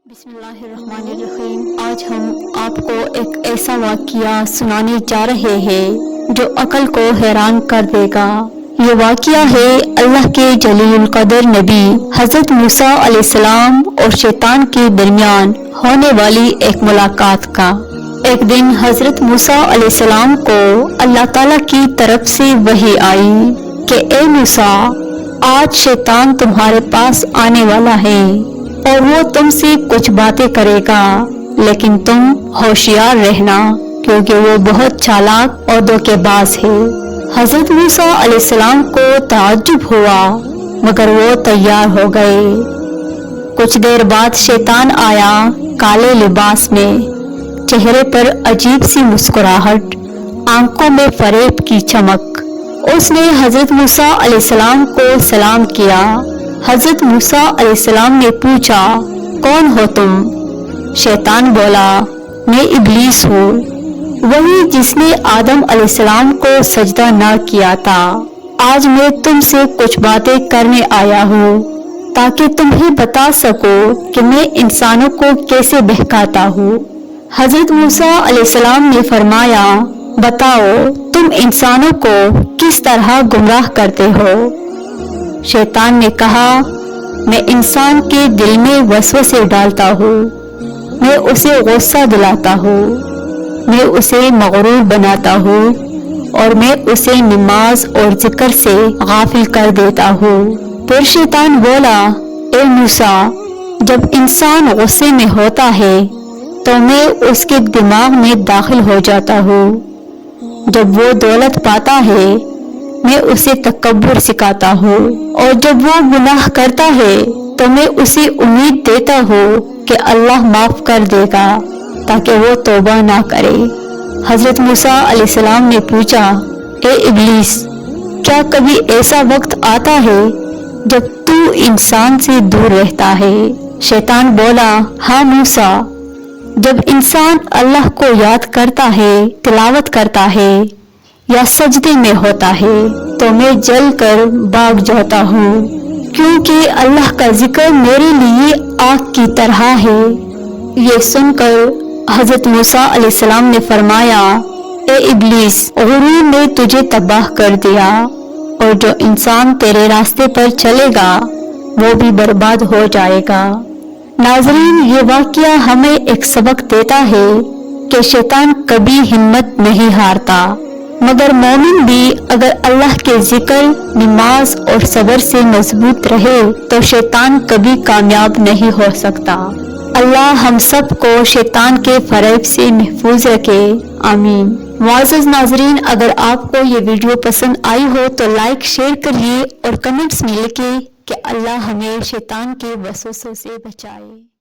بسم اللہ الرحمن الرحیم۔ آج ہم آپ کو ایک ایسا واقعہ سنانے جا رہے ہیں جو عقل کو حیران کر دے گا۔ یہ واقعہ ہے اللہ کے جلیل القدر نبی حضرت موسیٰ علیہ السلام اور شیطان کے درمیان ہونے والی ایک ملاقات کا۔ ایک دن حضرت موسیٰ علیہ السلام کو اللہ تعالیٰ کی طرف سے وحی آئی کہ اے موسیٰ، آج شیطان تمہارے پاس آنے والا ہے اور وہ تم سے کچھ باتیں کرے گا، لیکن تم ہوشیار رہنا کیونکہ وہ بہت چالاک اور دھوکے باز ہے۔ حضرت موسیٰ علیہ السلام کو تعجب ہوا مگر وہ تیار ہو گئے۔ کچھ دیر بعد شیطان آیا کالے لباس میں، چہرے پر عجیب سی مسکراہٹ، آنکھوں میں فریب کی چمک۔ اس نے حضرت موسیٰ علیہ السلام کو سلام کیا۔ حضرت موسیٰ علیہ السلام نے پوچھا، کون ہو تم؟ شیطان بولا، میں ابلیس ہوں، وہی جس نے آدم علیہ السلام کو سجدہ نہ کیا تھا۔ آج میں تم سے کچھ باتیں کرنے آیا ہوں تاکہ تمہیں بتا سکوں کہ میں انسانوں کو کیسے بہکاتا ہوں۔ حضرت موسیٰ علیہ السلام نے فرمایا، بتاؤ تم انسانوں کو کس طرح گمراہ کرتے ہو؟ شیطان نے کہا، میں انسان کے دل میں وسوسے ڈالتا ہوں، میں اسے غصہ دلاتا ہوں، میں اسے مغرور بناتا ہوں اور میں اسے نماز اور ذکر سے غافل کر دیتا ہوں۔ پھر شیطان بولا، اے موسیٰ، جب انسان غصے میں ہوتا ہے تو میں اس کے دماغ میں داخل ہو جاتا ہوں، جب وہ دولت پاتا ہے میں اسے تکبر سکھاتا ہوں، اور جب وہ گناہ کرتا ہے تو میں اسے امید دیتا ہوں کہ اللہ معاف کر دے گا تاکہ وہ توبہ نہ کرے۔ حضرت موسیٰ علیہ السلام نے پوچھا، اے ابلیس، کیا کبھی ایسا وقت آتا ہے جب تو انسان سے دور رہتا ہے؟ شیطان بولا، ہاں موسیٰ، جب انسان اللہ کو یاد کرتا ہے، تلاوت کرتا ہے یا سجدے میں ہوتا ہے تو میں جل کر بھاگ جاتا ہوں، کیونکہ اللہ کا ذکر میرے لیے آگ کی طرح ہے۔ یہ سن کر حضرت موسیٰ علیہ السلام نے فرمایا، اے ابلیس، غرور نے تجھے تباہ کر دیا، اور جو انسان تیرے راستے پر چلے گا وہ بھی برباد ہو جائے گا۔ ناظرین، یہ واقعہ ہمیں ایک سبق دیتا ہے کہ شیطان کبھی ہمت نہیں ہارتا، مگر مومن بھی اگر اللہ کے ذکر، نماز اور صبر سے مضبوط رہے تو شیطان کبھی کامیاب نہیں ہو سکتا۔ اللہ ہم سب کو شیطان کے فریب سے محفوظ رکھے، آمین۔ معزز ناظرین، اگر آپ کو یہ ویڈیو پسند آئی ہو تو لائک، شیئر کریے اور کمنٹس میں لکھیں کہ اللہ ہمیں شیطان کے وسوسوں سے بچائے۔